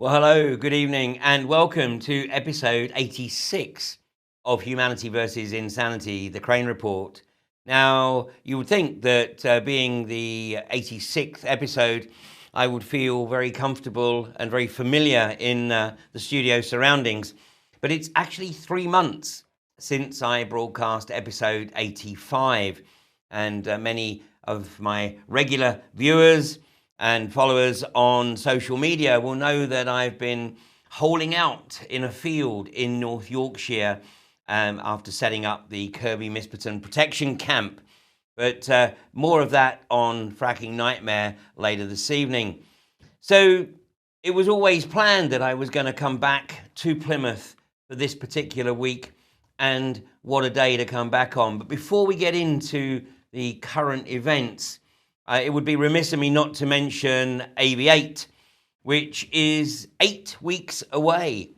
Well, hello, good evening, and welcome to episode 86 of Humanity versus Insanity, the Crane Report. Now, you would think that being the 86th episode, I would feel very comfortable and very familiar in the studio surroundings, but it's actually 3 months since I broadcast episode 85, and many of my regular viewers and followers on social media will know that I've been holding out in a field in North Yorkshire after setting up the Kirby Misperton Protection Camp. But more of that on Fracking Nightmare later this evening. So it was always planned that I was going to come back to Plymouth for this particular week, and what a day to come back on. But before we get into the current events, it would be remiss of me not to mention AV8, which is 8 weeks away.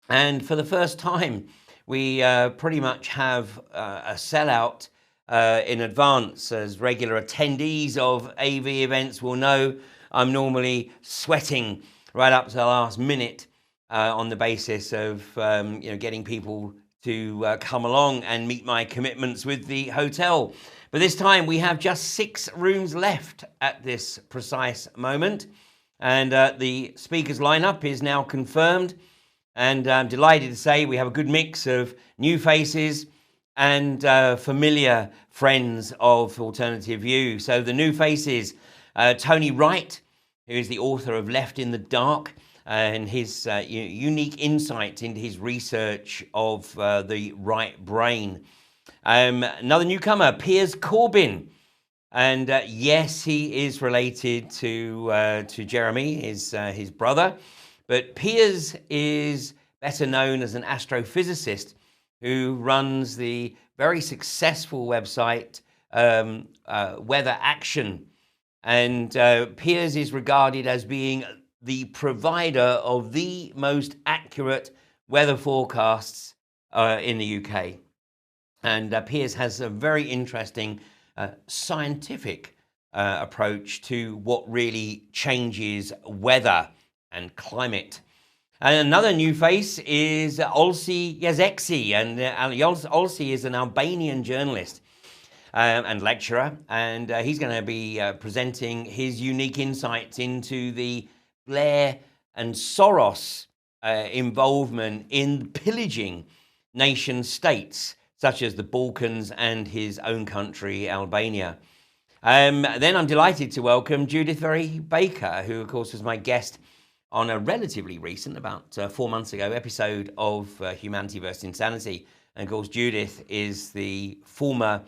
And for the first time, we pretty much have a sellout in advance. As regular attendees of AV events will know, I'm normally sweating right up to the last minute on the basis of getting people to come along and meet my commitments with the hotel. But this time we have just 6 rooms left at this precise moment. And the speakers lineup is now confirmed. And I'm delighted to say we have a good mix of new faces and familiar friends of Alternative View. So the new faces, Tony Wright, who is the author of Left in the Dark, and his unique insight into his research of the right brain. Another newcomer, Piers Corbyn, and yes, he is related to Jeremy, his brother, but Piers is better known as an astrophysicist who runs the very successful website Weather Action, and Piers is regarded as being the provider of the most accurate weather forecasts in the UK. And Piers has a very interesting scientific approach to what really changes weather and climate. And another new face is Olsi Yazexi, and Olsi is an Albanian journalist and lecturer, and he's going to be presenting his unique insights into the Blair and Soros involvement in pillaging nation states such as the Balkans and his own country, Albania. Then I'm delighted to welcome Judith Very Baker, who of course was my guest on a relatively recent, about 4 months ago, episode of Humanity vs. Insanity. And of course, Judith is the former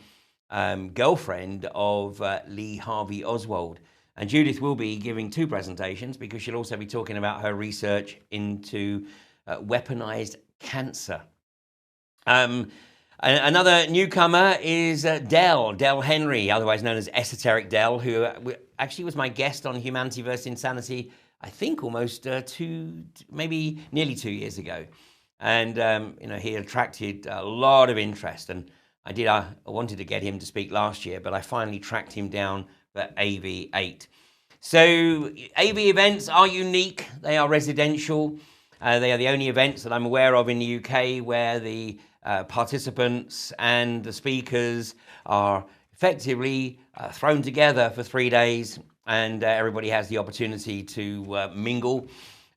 girlfriend of Lee Harvey Oswald. And Judith will be giving 2 presentations because she'll also be talking about her research into weaponized cancer. Another newcomer is Del Henry, otherwise known as Esoteric Del, who actually was my guest on Humanity vs. Insanity, I think almost maybe nearly 2 years ago. And, he attracted a lot of interest. And I wanted to get him to speak last year, but I finally tracked him down for AV8. So AV events are unique. They are residential. They are the only events that I'm aware of in the UK where the participants and the speakers are effectively thrown together for 3 days, and everybody has the opportunity to mingle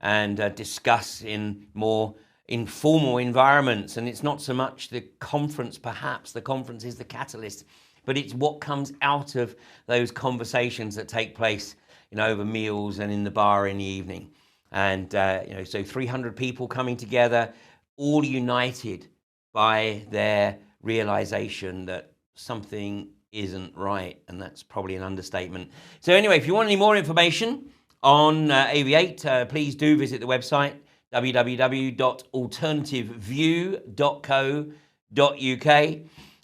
and discuss in more informal environments. And it's not so much the conference, perhaps. The conference is the catalyst, but it's what comes out of those conversations that take place, over meals and in the bar in the evening. And, so 300 people coming together, all united by their realization that something isn't right. And that's probably an understatement. So anyway, if you want any more information on AV8, please do visit the website, www.alternativeview.co.uk.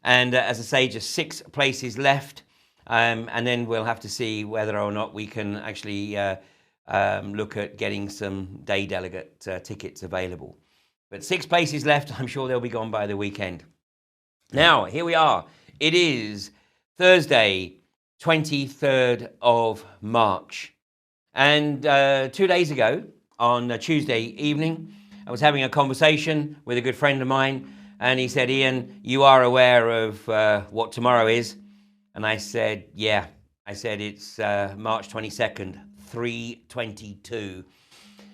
And as I say, just 6 places left. And then we'll have to see whether or not we can actually look at getting some day delegate tickets available. But 6 places left. I'm sure they'll be gone by the weekend. Now, here we are. It is Thursday, 23rd of March. And 2 days ago, on a Tuesday evening. I was having a conversation with a good friend of mine, and he said, "Ian, you are aware of what tomorrow is?" And I said, "Yeah." I said, "It's March 22nd, 3:22."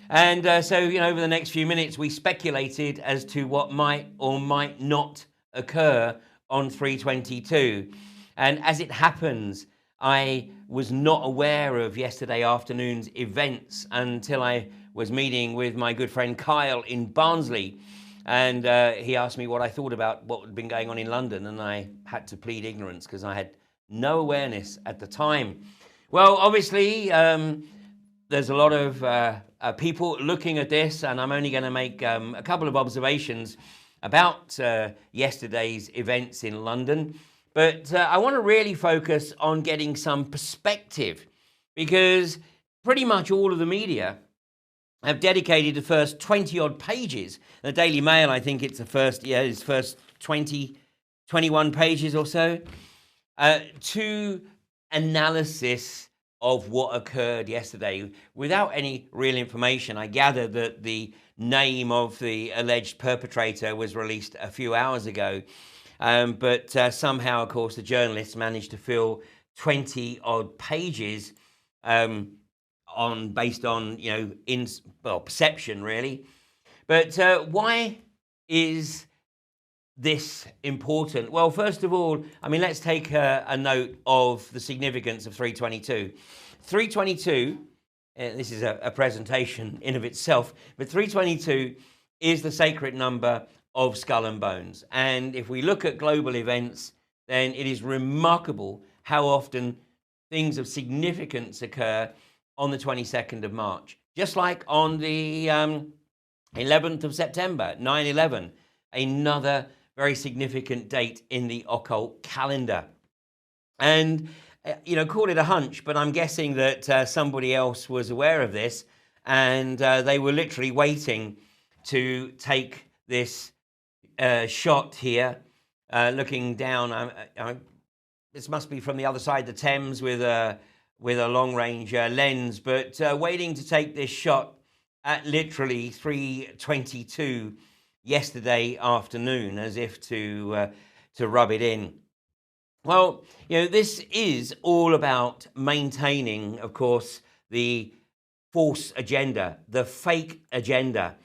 And so, over the next few minutes, we speculated as to what might or might not occur on 3:22. And as it happens, I was not aware of yesterday afternoon's events until I was meeting with my good friend Kyle in Barnsley. And he asked me what I thought about what had been going on in London, and I had to plead ignorance because I had no awareness at the time. Well, obviously, there's a lot of people looking at this, and I'm only going to make a couple of observations about yesterday's events in London. But I want to really focus on getting some perspective, because pretty much all of the media have dedicated the first 20-odd pages. The Daily Mail, I think it's its first 20, 21 pages or so, to analysis of what occurred yesterday without any real information. I gather that the name of the alleged perpetrator was released a few hours ago, but somehow, of course, the journalists managed to fill 20-odd pages based on perception, really. But why is this important? Well, first of all, let's take a note of the significance of 322. 322, this is a presentation in of itself, but 322 is the sacred number of Skull and Bones. And if we look at global events, then it is remarkable how often things of significance occur on the 22nd of March. Just like on the 11th of September, 9/11, another very significant date in the occult calendar. And, call it a hunch, but I'm guessing that somebody else was aware of this, and they were literally waiting to take this shot here, looking down. This must be from the other side of the Thames with a long-range lens, but waiting to take this shot at literally 3:22 yesterday afternoon, as if to rub it in. Well, this is all about maintaining, of course, the false agenda, the fake agenda.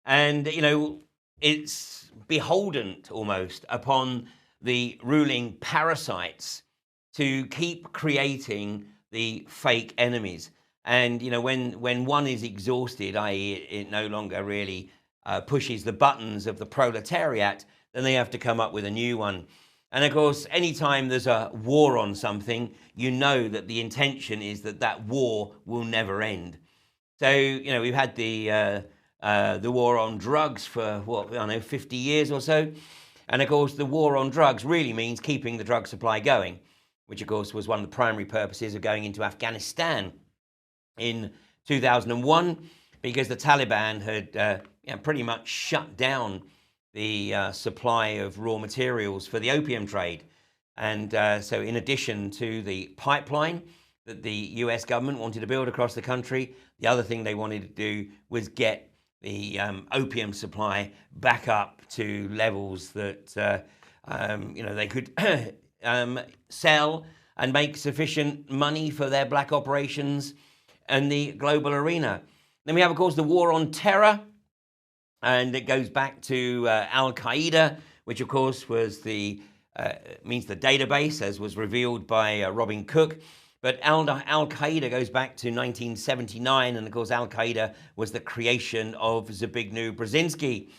And, it's beholden almost upon the ruling parasites to keep creating the fake enemies. And, when one is exhausted, i.e. it no longer really pushes the buttons of the proletariat, then they have to come up with a new one. And of course, anytime there's a war on something, that the intention is that war will never end. So, we've had the war on drugs for 50 years or so. And of course, the war on drugs really means keeping the drug supply going, which of course was one of the primary purposes of going into Afghanistan in 2001, because the Taliban had pretty much shut down the supply of raw materials for the opium trade. And so in addition to the pipeline that the US government wanted to build across the country, the other thing they wanted to do was get the opium supply back up to levels that they could sell and make sufficient money for their black operations in the global arena. Then we have, of course, the war on terror, and it goes back to Al-Qaeda, which, of course, was means the database, as was revealed by Robin Cook. But Al-Qaeda goes back to 1979, and of course, Al-Qaeda was the creation of Zbigniew Brzezinski.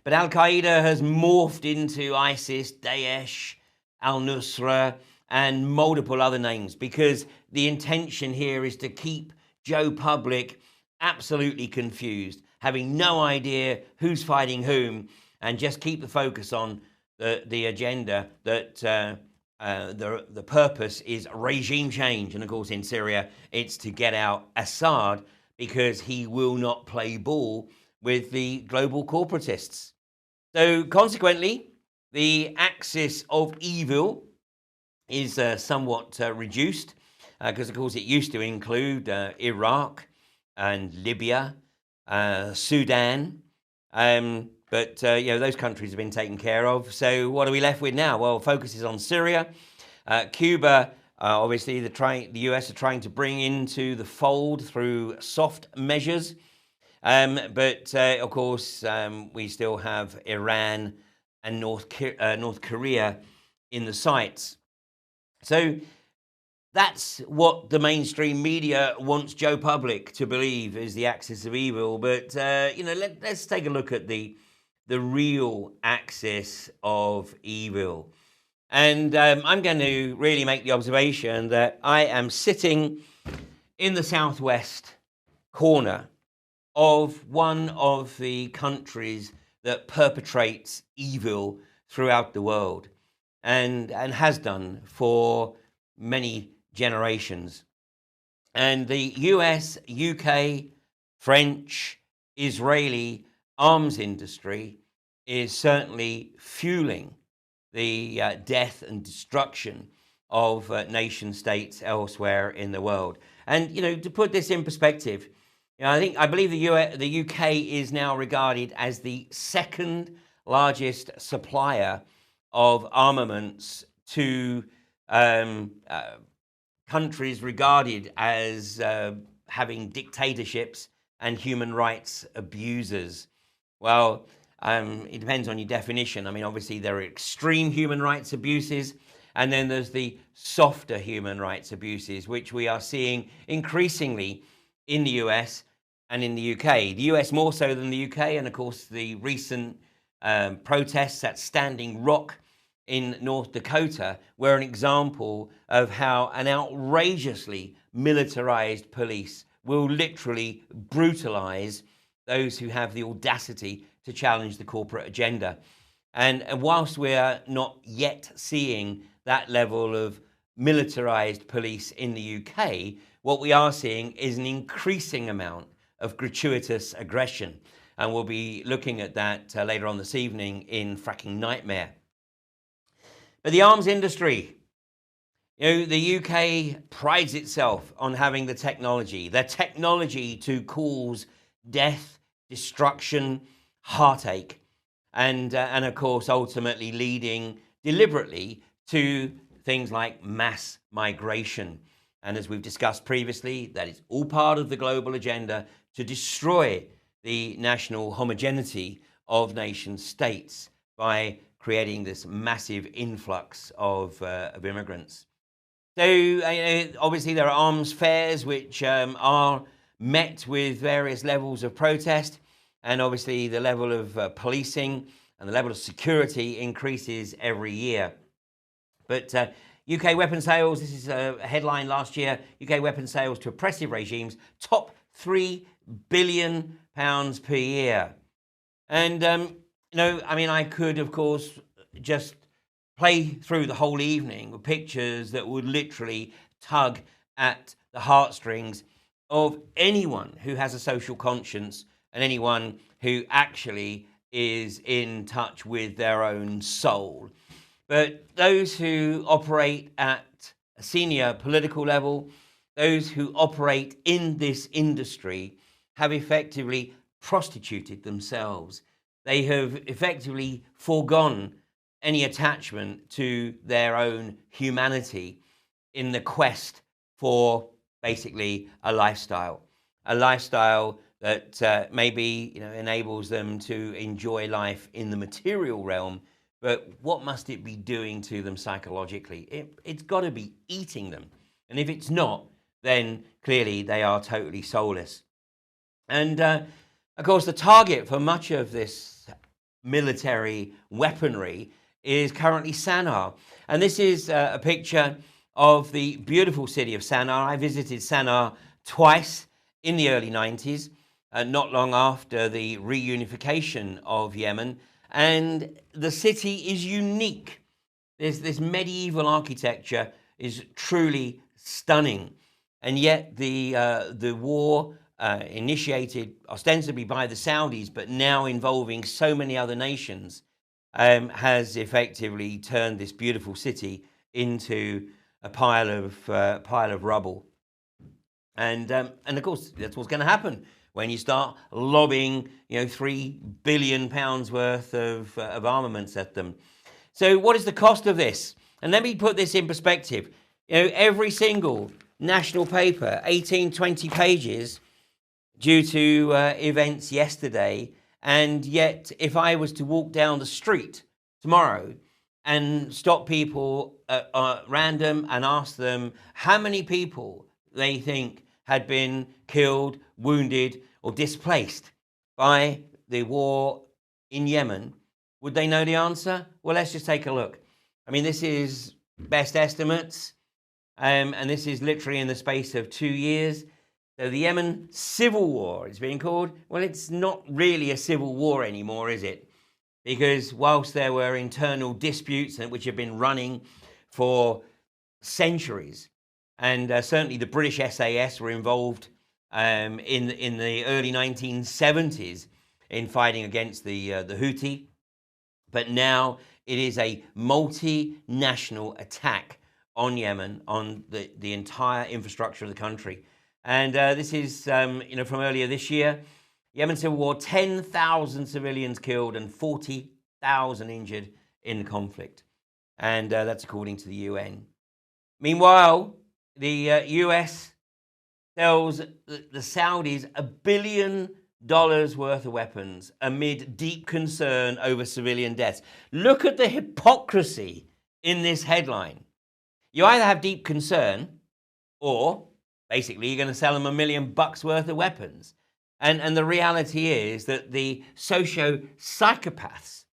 But Al-Qaeda has morphed into ISIS, Daesh, Al-Nusra, and multiple other names, because the intention here is to keep Joe Public absolutely confused, having no idea who's fighting whom, and just keep the focus on the agenda that the purpose is regime change. And of course, in Syria, it's to get out Assad, because he will not play ball with the global corporatists. So consequently, the axis of evil is somewhat reduced, because of course it used to include Iraq and Libya Sudan. But those countries have been taken care of. So what are we left with now? Well, focus is on Syria. Cuba, obviously the US are trying to bring into the fold through soft measures. But of course, we still have Iran and North Korea in the sights. So that's what the mainstream media wants Joe Public to believe is the axis of evil. But let's take a look at the real axis of evil. And I'm going to really make the observation that I am sitting in the southwest corner of one of the countries that perpetrates evil throughout the world and has done for many generations. And the US, UK, French, Israeli arms industry is certainly fueling the death and destruction of nation states elsewhere in the world. And to put this in perspective, I believe the UK is now regarded as the second largest supplier of armaments to countries regarded as having dictatorships and human rights abusers. Well, it depends on your definition. I mean, obviously there are extreme human rights abuses, and then there's the softer human rights abuses, which we are seeing increasingly in the US and in the UK. The US more so than the UK, and of course the recent protests at Standing Rock in North Dakota were an example of how an outrageously militarized police will literally brutalize those who have the audacity to challenge the corporate agenda. And whilst we're not yet seeing that level of militarized police in the UK, what we are seeing is an increasing amount of gratuitous aggression. And we'll be looking at that later on this evening in Fracking Nightmare. But the arms industry, the UK prides itself on having the technology to cause death, destruction, heartache, and of course ultimately leading deliberately to things like mass migration. And as we've discussed previously, that is all part of the global agenda to destroy the national homogeneity of nation states by creating this massive influx of immigrants. So obviously there are arms fairs which are met with various levels of protest, and obviously the level of policing and the level of security increases every year. But UK weapon sales, this is a headline last year, UK weapon sales to oppressive regimes top £3 billion per year. And, I could, of course, just play through the whole evening with pictures that would literally tug at the heartstrings of anyone who has a social conscience and anyone who actually is in touch with their own soul. But those who operate at a senior political level, those who operate in this industry, have effectively prostituted themselves. They have effectively foregone any attachment to their own humanity in the quest for basically a lifestyle that maybe enables them to enjoy life in the material realm. But what must it be doing to them psychologically? It's got to be eating them. And if it's not, then clearly they are totally soulless. And of course, the target for much of this military weaponry is currently Sana'a. And this is a picture of the beautiful city of Sana'a. I visited Sana'a twice in the early 90s, not long after the reunification of Yemen. And the city is unique. This medieval architecture is truly stunning. And yet the war initiated ostensibly by the Saudis, but now involving so many other nations, has effectively turned this beautiful city into a pile of rubble. And of course, that's what's going to happen when you start lobbing, £3 billion worth of armaments at them. So what is the cost of this? And let me put this in perspective. Every single national paper, 18, 20 pages, due to events yesterday. And yet, if I was to walk down the street tomorrow and stop people at random and ask them how many people they think had been killed, wounded, or displaced by the war in Yemen, would they know the answer? Well, let's just take a look. I mean, this is best estimates, and this is literally in the space of 2 years. So the Yemen civil war, it's being called. Well, it's not really a civil war anymore, is it? Because whilst there were internal disputes which have been running for centuries, and certainly the British SAS were involved in the early 1970s in fighting against the Houthi, but now it is a multinational attack on Yemen, on the entire infrastructure of the country. And this is, from earlier this year. Yemen civil war, 10,000 civilians killed and 40,000 injured in the conflict. And that's according to the UN. Meanwhile, the US sells the Saudis $1 billion worth of weapons amid deep concern over civilian deaths. Look at the hypocrisy in this headline. You either have deep concern, or basically you're going to sell them $1 million worth of weapons. And the reality is that the socio-psychopaths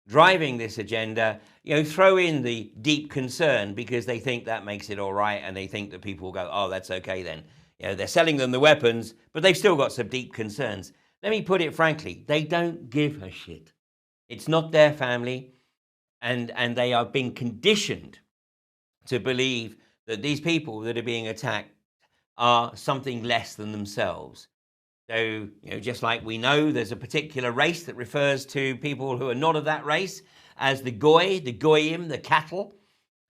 driving this agenda, throw in the deep concern because they think that makes it all right, and they think that people will go, oh, that's okay then. They're selling them the weapons, but they've still got some deep concerns. Let me put it frankly, they don't give a shit. It's not their family, and they are being conditioned to believe that these people that are being attacked are something less than themselves. So, just like we know there's a particular race that refers to people who are not of that race as the goy, the goyim, the cattle.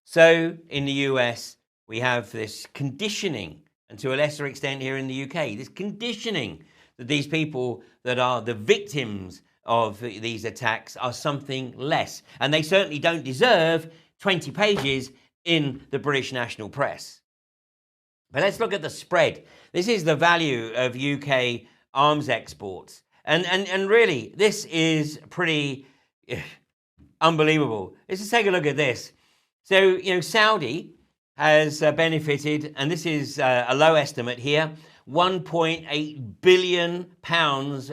So in the US, we have this conditioning, and to a lesser extent here in the UK, this conditioning that these people that are the victims of these attacks are something less. And they certainly don't deserve 20 pages in the British national press. But let's look at the spread. This is the value of UK arms exports. And really, this is pretty unbelievable. Let's just take a look at this. So, Saudi has benefited, and this is a low estimate here, £1.8 billion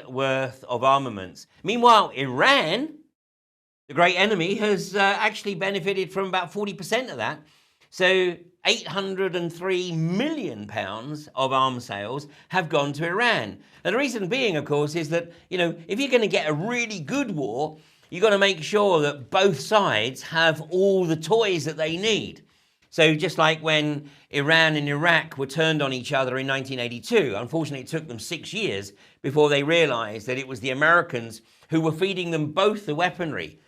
worth of armaments. Meanwhile, Iran, the great enemy, has actually benefited from about 40% of that. So £803 million of arms sales have gone to Iran. And the reason being, of course, is that, if you're going to get a really good war, you've got to make sure that both sides have all the toys that they need. So just like when Iran and Iraq were turned on each other in 1982, unfortunately it took them 6 years before they realized that it was the Americans who were feeding them both the weaponry.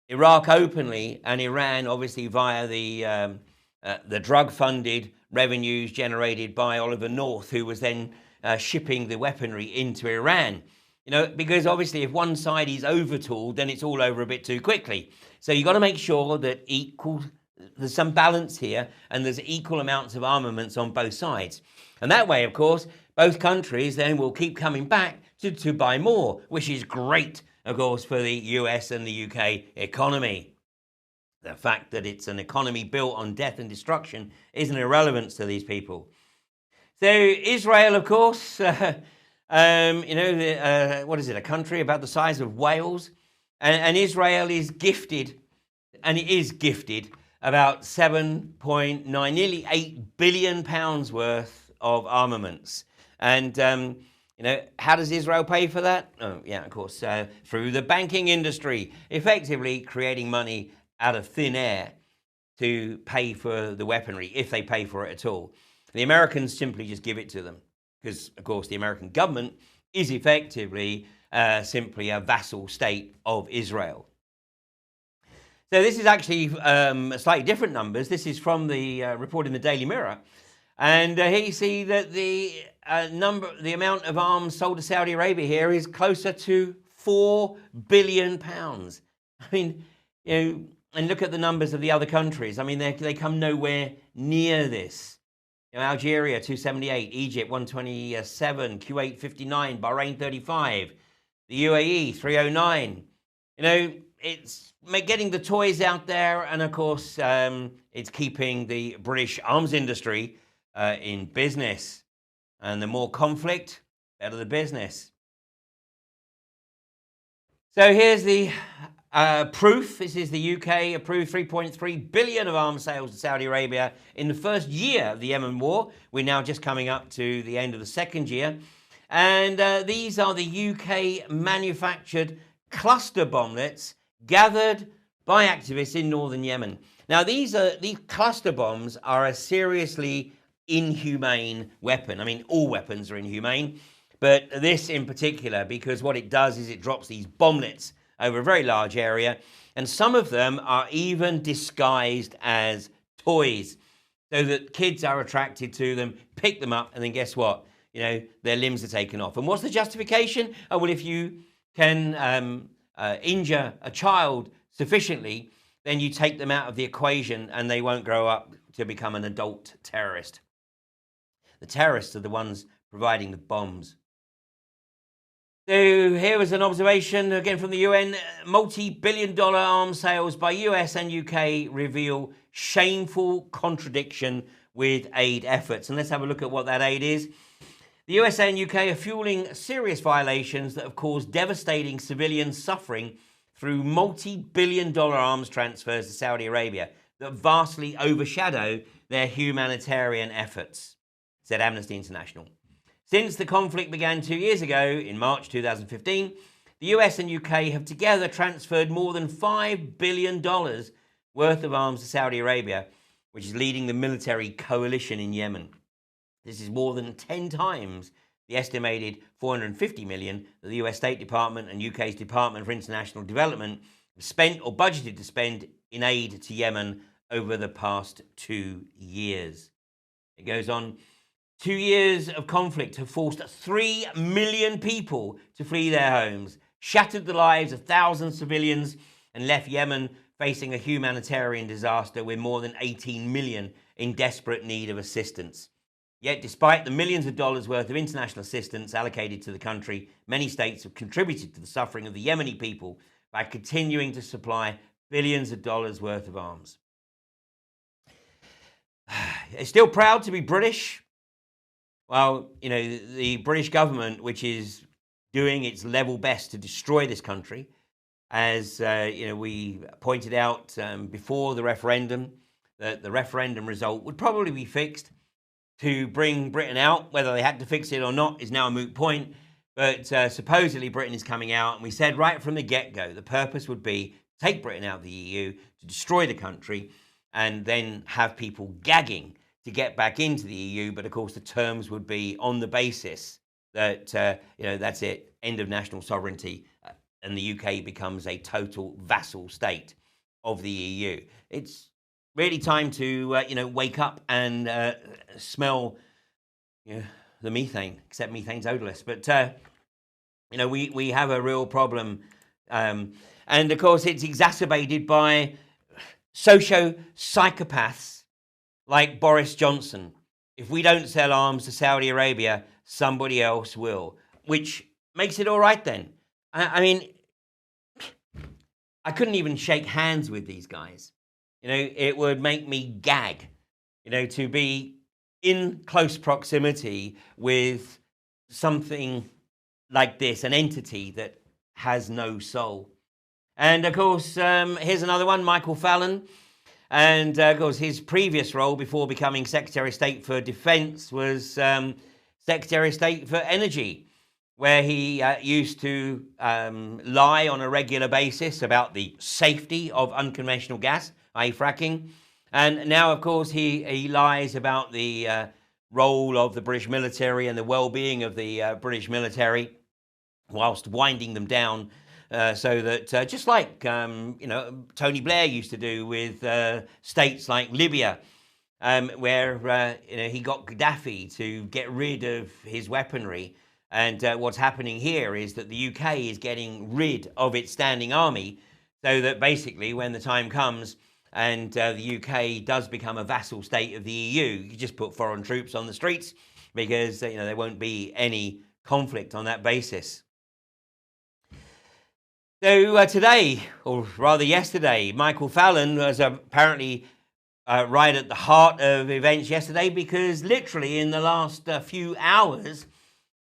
Iraq openly, and Iran obviously via the drug-funded revenues generated by Oliver North, who was then shipping the weaponry into Iran. Because obviously if one side is overtooled, then it's all over a bit too quickly. So you've got to make sure that there's some balance here, and there's equal amounts of armaments on both sides. And that way, of course, both countries then will keep coming back to buy more, which is great, of course, for the US and the UK economy. The fact that it's an economy built on death and destruction is an irrelevance to these people. So Israel, of course, what is it, a country about the size of Wales? And Israel is gifted, and it is gifted, about 7.9, nearly £8 billion worth of armaments. And, how does Israel pay for that? Oh, yeah, of course, through the banking industry, effectively creating money out of thin air to pay for the weaponry, if they pay for it at all. The Americans simply just give it to them because, of course, the American government is effectively simply a vassal state of Israel. So this is actually slightly different numbers. This is from the report in the Daily Mirror. And here you see that the amount of arms sold to Saudi Arabia here is closer to £4 billion. I mean, and look at the numbers of the other countries. I mean, they come nowhere near this. Algeria 278, Egypt 127, Kuwait 59, Bahrain 35, the UAE 309. It's getting the toys out there, and of course, it's keeping the British arms industry in business. And the more conflict, better the business. So here's the proof. This is the UK approved 3.3 billion of arms sales to Saudi Arabia in the first year of the Yemen war. We're now just coming up to the end of the second year. And these are the UK manufactured cluster bomblets gathered by activists in northern Yemen. Now, these cluster bombs are a seriously inhumane weapon. I mean, all weapons are inhumane, but this in particular, because what it does is it drops these bomblets over a very large area, and some of them are even disguised as toys, so that kids are attracted to them, pick them up, and then guess what? Their limbs are taken off. And what's the justification? Oh, well, if you can injure a child sufficiently, then you take them out of the equation and they won't grow up to become an adult terrorist. The terrorists are the ones providing the bombs. So here was an observation, again from the UN. Multi-billion-dollar arms sales by US and UK reveal shameful contradiction with aid efforts. And let's have a look at what that aid is. The USA and UK are fueling serious violations that have caused devastating civilian suffering through multi-billion-dollar arms transfers to Saudi Arabia that vastly overshadow their humanitarian efforts, said Amnesty International. Since the conflict began 2 years ago, in March 2015, the US and UK have together transferred more than $5 billion worth of arms to Saudi Arabia, which is leading the military coalition in Yemen. This is more than 10 times the estimated $450 million that the US State Department and UK's Department for International Development have spent or budgeted to spend in aid to Yemen over the past 2 years. It goes on. 2 years of conflict have forced 3 million people to flee their homes, shattered the lives of thousands of civilians, and left Yemen facing a humanitarian disaster with more than 18 million in desperate need of assistance. Yet, despite the millions of dollars worth of international assistance allocated to the country, many states have contributed to the suffering of the Yemeni people by continuing to supply billions of dollars worth of arms. They're still proud to be British. Well, the British government, which is doing its level best to destroy this country, as we pointed out before the referendum, that the referendum result would probably be fixed to bring Britain out. Whether they had to fix it or not is now a moot point. But supposedly Britain is coming out, and we said right from the get-go the purpose would be to take Britain out of the EU, to destroy the country, and then have people gagging to get back into the EU, but of course the terms would be on the basis that, that's it, end of national sovereignty, and the UK becomes a total vassal state of the EU. It's really time to, wake up and smell the methane, except methane's odorless. But, we have a real problem. And of course it's exacerbated by socio-psychopaths like Boris Johnson. If we don't sell arms to Saudi Arabia, somebody else will, which makes it all right then. I mean, I couldn't even shake hands with these guys. It would make me gag, to be in close proximity with something like this, an entity that has no soul. And of course, here's another one, Michael Fallon. And of course, his previous role before becoming Secretary of State for Defense was Secretary of State for Energy, where he used to lie on a regular basis about the safety of unconventional gas, i.e. fracking. And now, of course, he lies about the role of the British military and the well-being of the British military, whilst winding them down. So that just like Tony Blair used to do with states like Libya, where he got Gaddafi to get rid of his weaponry. And what's happening here is that the UK is getting rid of its standing army, so that basically when the time comes and the UK does become a vassal state of the EU, you just put foreign troops on the streets, because there won't be any conflict on that basis. So today, or rather yesterday, Michael Fallon was apparently right at the heart of events yesterday, because literally in the last few hours,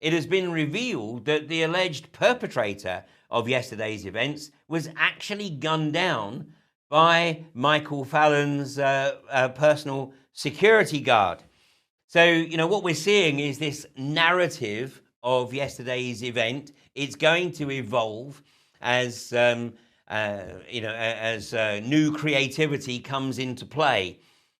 it has been revealed that the alleged perpetrator of yesterday's events was actually gunned down by Michael Fallon's personal security guard. So, what we're seeing is this narrative of yesterday's event. It's going to evolve as new creativity comes into play.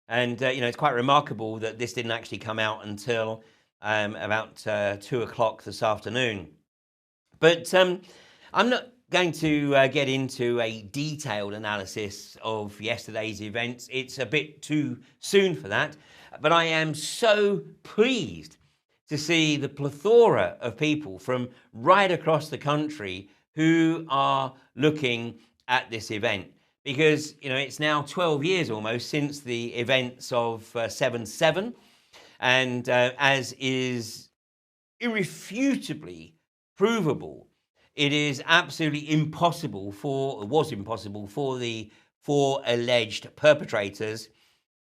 And, it's quite remarkable that this didn't actually come out until about 2 o'clock this afternoon. But I'm not going to get into a detailed analysis of yesterday's events. It's a bit too soon for that. But I am so pleased to see the plethora of people from right across the country who are looking at this event. Because, it's now 12 years almost since the events of 7/7. And as is irrefutably provable, it is absolutely impossible was impossible for the 4 alleged perpetrators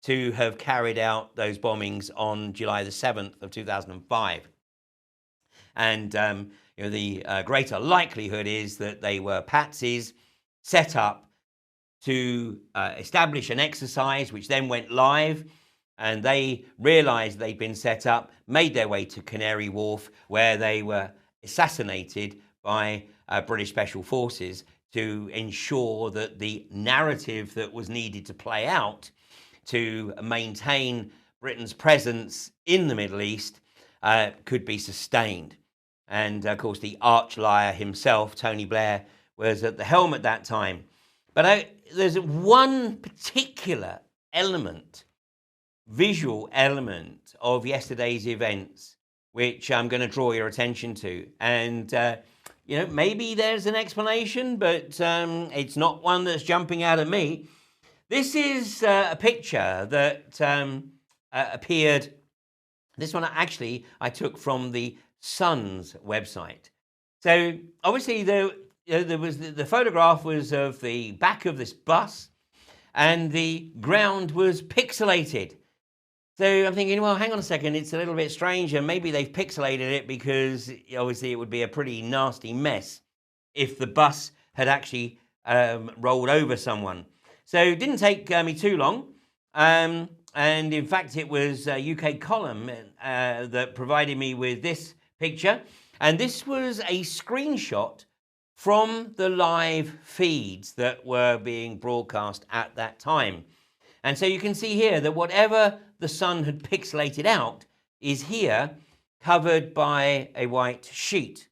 to have carried out those bombings on July the 7th of 2005. And the greater likelihood is that they were patsies set up to establish an exercise, which then went live, and they realized they'd been set up, made their way to Canary Wharf, where they were assassinated by British Special Forces to ensure that the narrative that was needed to play out to maintain Britain's presence in the Middle East could be sustained. And of course, the arch liar himself, Tony Blair, was at the helm at that time. But there's one particular element, visual element of yesterday's events, which I'm going to draw your attention to. And, maybe there's an explanation, but it's not one that's jumping out at me. This is a picture that appeared. This one actually I took from the Sun's website. So obviously there was the photograph was of the back of this bus, and the ground was pixelated. So I'm thinking, well, hang on a second, it's a little bit strange, and maybe they've pixelated it because obviously it would be a pretty nasty mess if the bus had actually rolled over someone. So it didn't take me too long. And in fact, it was a UK column that provided me with this picture. And this was a screenshot from the live feeds that were being broadcast at that time. And so you can see here that whatever the Sun had pixelated out is here covered by a white sheet.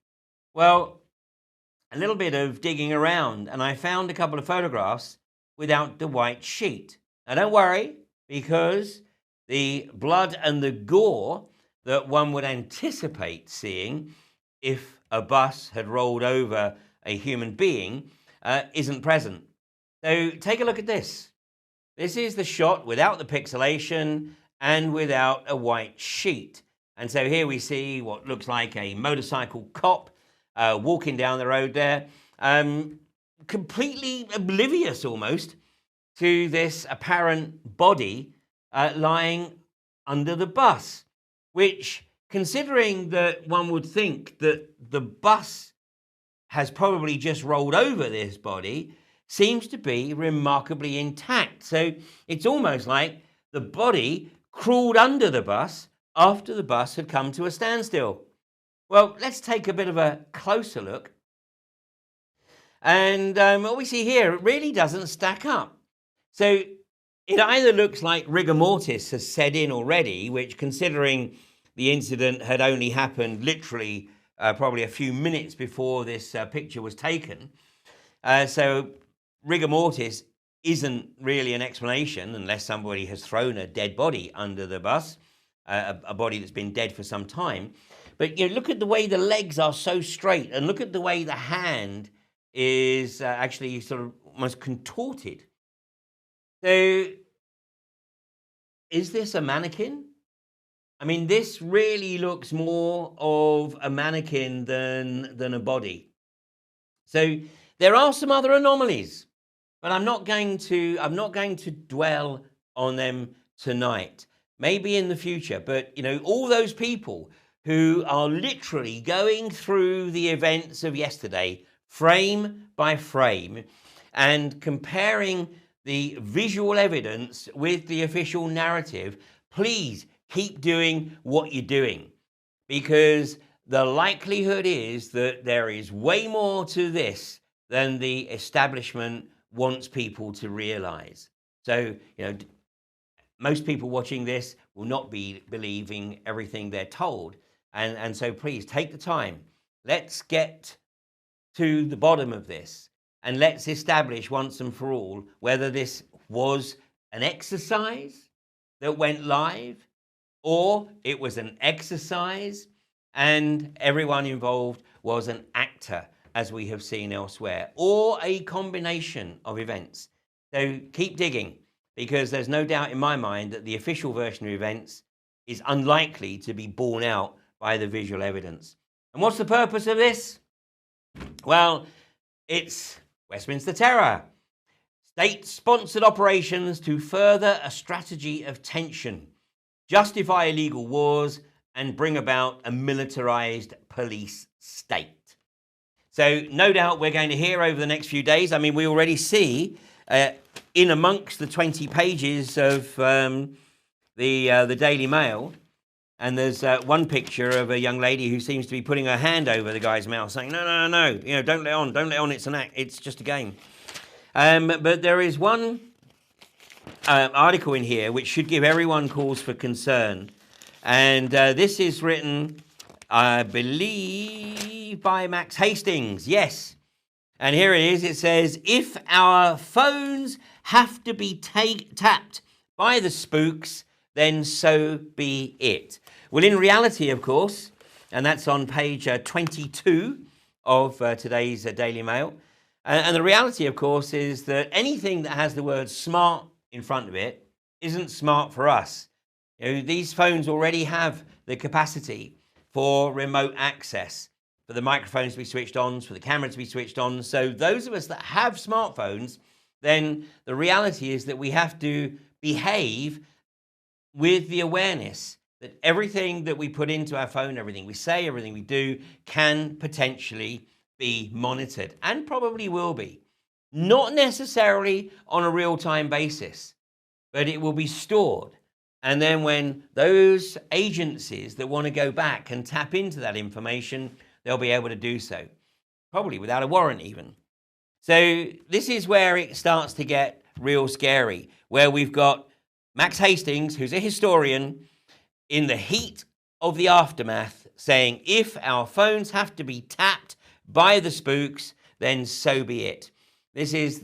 Well, a little bit of digging around, and I found a couple of photographs without the white sheet. Now don't worry, because the blood and the gore that one would anticipate seeing if a bus had rolled over a human being isn't present. So take a look at this. This is the shot without the pixelation and without a white sheet. And so here we see what looks like a motorcycle cop walking down the road there, completely oblivious almost to this apparent body lying under the bus, which, considering that one would think that the bus has probably just rolled over this body, seems to be remarkably intact. So it's almost like the body crawled under the bus after the bus had come to a standstill. Well, let's take a bit of a closer look. And what we see here, it really doesn't stack up. So it either looks like rigor mortis has set in already, which, considering the incident had only happened literally probably a few minutes before this picture was taken, so rigor mortis isn't really an explanation unless somebody has thrown a dead body under the bus, a body that's been dead for some time. But look at the way the legs are so straight, and look at the way the hand is actually sort of almost contorted. So, is this a mannequin? I mean, this really looks more of a mannequin than a body. So there are some other anomalies, but I'm not going to dwell on them tonight. Maybe in the future, but all those people who are literally going through the events of yesterday, frame by frame, and comparing the visual evidence with the official narrative, please keep doing what you're doing, because the likelihood is that there is way more to this than the establishment wants people to realize. So, most people watching this will not be believing everything they're told. And so please take the time. Let's get to the bottom of this, and let's establish once and for all whether this was an exercise that went live, or it was an exercise and everyone involved was an actor, as we have seen elsewhere, or a combination of events. So keep digging, because there's no doubt in my mind that the official version of events is unlikely to be borne out by the visual evidence. And what's the purpose of this? Well, it's Westminster Terror. State-sponsored operations to further a strategy of tension, justify illegal wars, and bring about a militarized police state. So no doubt we're going to hear over the next few days. I mean, we already see in amongst the 20 pages of the Daily Mail, and there's one picture of a young lady who seems to be putting her hand over the guy's mouth, saying, no, don't let on, it's an act, it's just a game. But there is one article in here which should give everyone cause for concern. And this is written, I believe, by Max Hastings. Yes. And here it is. It says, if our phones have to be tapped by the spooks, then so be it. Well, in reality, of course, and that's on page 22 of today's Daily Mail. And the reality, of course, is that anything that has the word smart in front of it isn't smart for us. These phones already have the capacity for remote access, for the microphones to be switched on, for the camera to be switched on. So those of us that have smartphones, then the reality is that we have to behave with the awareness that everything that we put into our phone, everything we say, everything we do, can potentially be monitored, and probably will be. Not necessarily on a real-time basis, but it will be stored. And then when those agencies that want to go back and tap into that information, they'll be able to do so, probably without a warrant even. So this is where it starts to get real scary, where we've got Max Hastings, who's a historian, in the heat of the aftermath, saying, if our phones have to be tapped by the spooks, then so be it. This is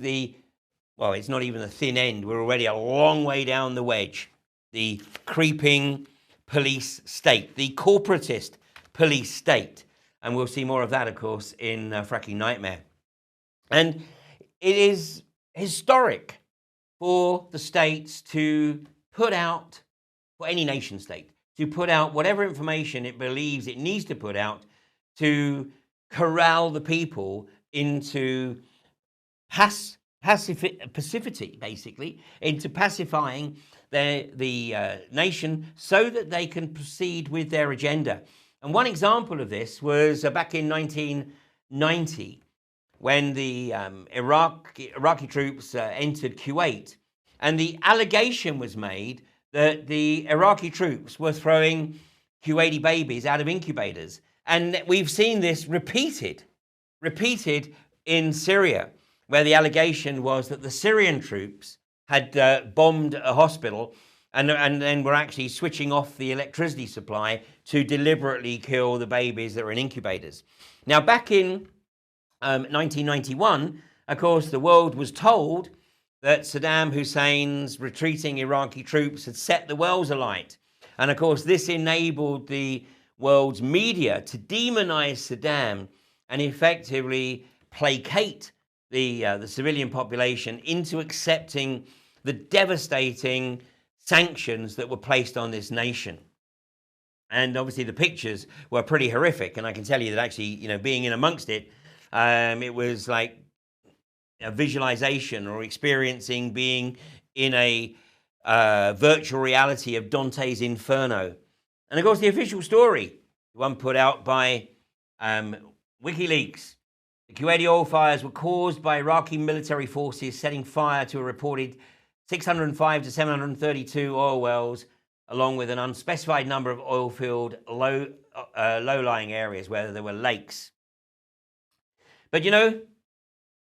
well, it's not even the thin end. We're already a long way down the wedge. The creeping police state, the corporatist police state. And we'll see more of that, of course, in Fracking Nightmare. And it is historic for the states to put out, for any nation state, to put out whatever information it believes it needs to put out to corral the people into passivity, basically, into pacifying the nation so that they can proceed with their agenda. And one example of this was back in 1990, when the Iraqi troops entered Kuwait, and the allegation was made that the Iraqi troops were throwing Kuwaiti babies out of incubators. And we've seen this repeated in Syria, where the allegation was that the Syrian troops had bombed a hospital and then were actually switching off the electricity supply to deliberately kill the babies that were in incubators. Now, back in 1991, of course, the world was told that Saddam Hussein's retreating Iraqi troops had set the world alight. And of course, this enabled the world's media to demonize Saddam and effectively placate the civilian population into accepting the devastating sanctions that were placed on this nation. And obviously the pictures were pretty horrific. And I can tell you that actually, being in amongst it, it was like a visualization or experiencing being in a virtual reality of Dante's Inferno. And of course, the official story, the one put out by WikiLeaks, the Kuwaiti oil fires were caused by Iraqi military forces setting fire to a reported 605 to 732 oil wells, along with an unspecified number of oil-filled low-lying areas where there were lakes. But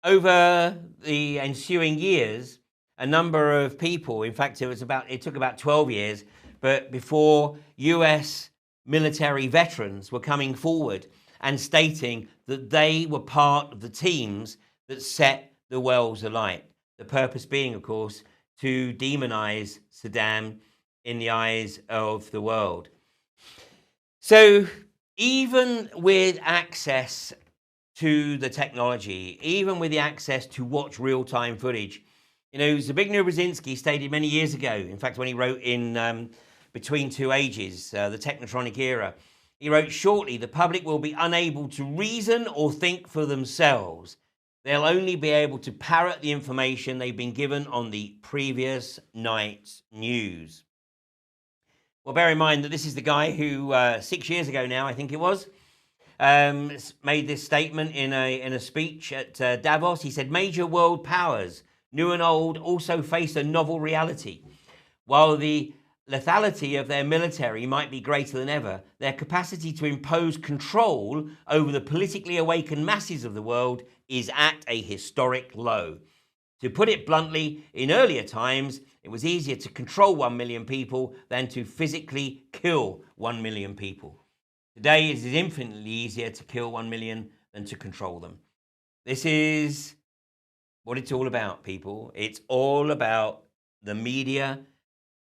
over the ensuing years, a number of people, in fact, it took about 12 years, but before US military veterans were coming forward and stating that they were part of the teams that set the wells alight. The purpose being, of course, to demonize Saddam in the eyes of the world. So even with access to the technology, even with the access to watch real-time footage, Zbigniew Brzezinski stated many years ago, in fact, when he wrote in Between Two Ages, the Technotronic Era, he wrote, "Shortly, the public will be unable to reason or think for themselves. They'll only be able to parrot the information they've been given on the previous night's news." Well, bear in mind that this is the guy who 6 years ago now, I think it was, made this statement in a speech at Davos. He said, "Major world powers, new and old, also face a novel reality. While the lethality of their military might be greater than ever, their capacity to impose control over the politically awakened masses of the world is at a historic low. To put it bluntly, in earlier times, it was easier to control 1 million people than to physically kill 1 million people. Today, it is infinitely easier to kill 1 million than to control them." This is what it's all about, people. It's all about the media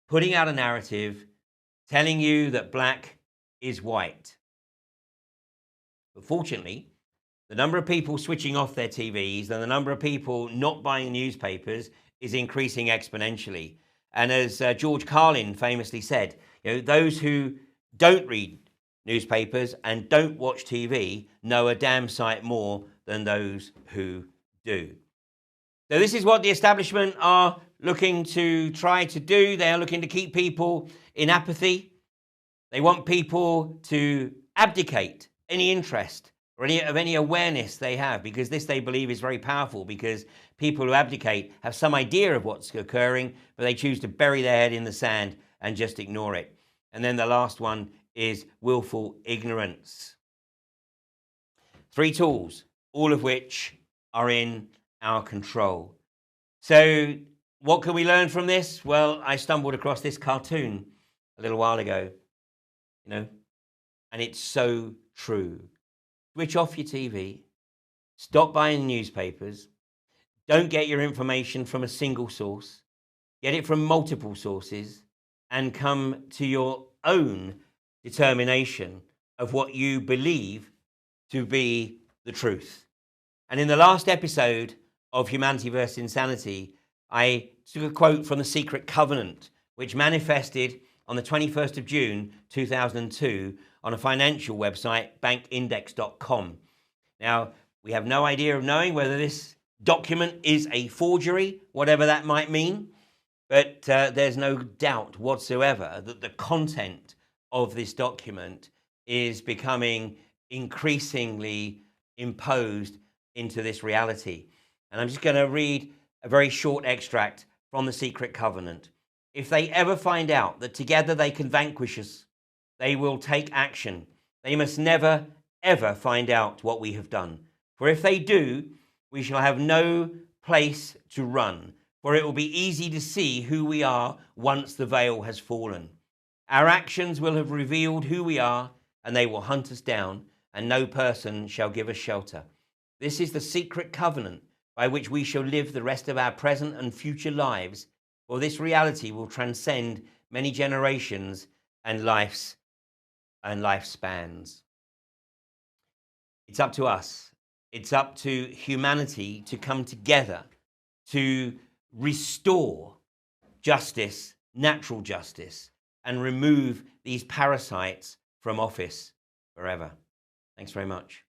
putting out a narrative, telling you that black is white. But fortunately, the number of people switching off their TVs and the number of people not buying newspapers is increasing exponentially. And as George Carlin famously said, those who don't read newspapers and don't watch TV know a damn sight more than those who do. So this is what the establishment are looking to try to do. They are looking to keep people in apathy. They want people to abdicate any interest or any awareness they have, because this, they believe, is very powerful, because people who abdicate have some idea of what's occurring, but they choose to bury their head in the sand and just ignore it. And then the last one is willful ignorance. 3 tools, all of which are in our control. So what can we learn from this? Well, I stumbled across this cartoon a little while ago, and it's so true. Switch off your TV, stop buying newspapers, don't get your information from a single source, get it from multiple sources, and come to your own determination of what you believe to be the truth. And in the last episode of Humanity versus Insanity, I took a quote from the Secret Covenant, which manifested on the 21st of June, 2002, on a financial website, bankindex.com. Now, we have no idea of knowing whether this document is a forgery, whatever that might mean, but there's no doubt whatsoever that the content of this document is becoming increasingly imposed into this reality. And I'm just going to read a very short extract from the Secret Covenant. "If they ever find out that together they can vanquish us, they will take action. They must never, ever find out what we have done. For if they do, we shall have no place to run, for it will be easy to see who we are once the veil has fallen. Our actions will have revealed who we are, and they will hunt us down, and no person shall give us shelter." This is the Secret Covenant by which we shall live the rest of our present and future lives, for this reality will transcend many generations and lifespans. It's up to us. It's up to humanity to come together to restore justice, natural justice, and remove these parasites from office forever. Thanks very much.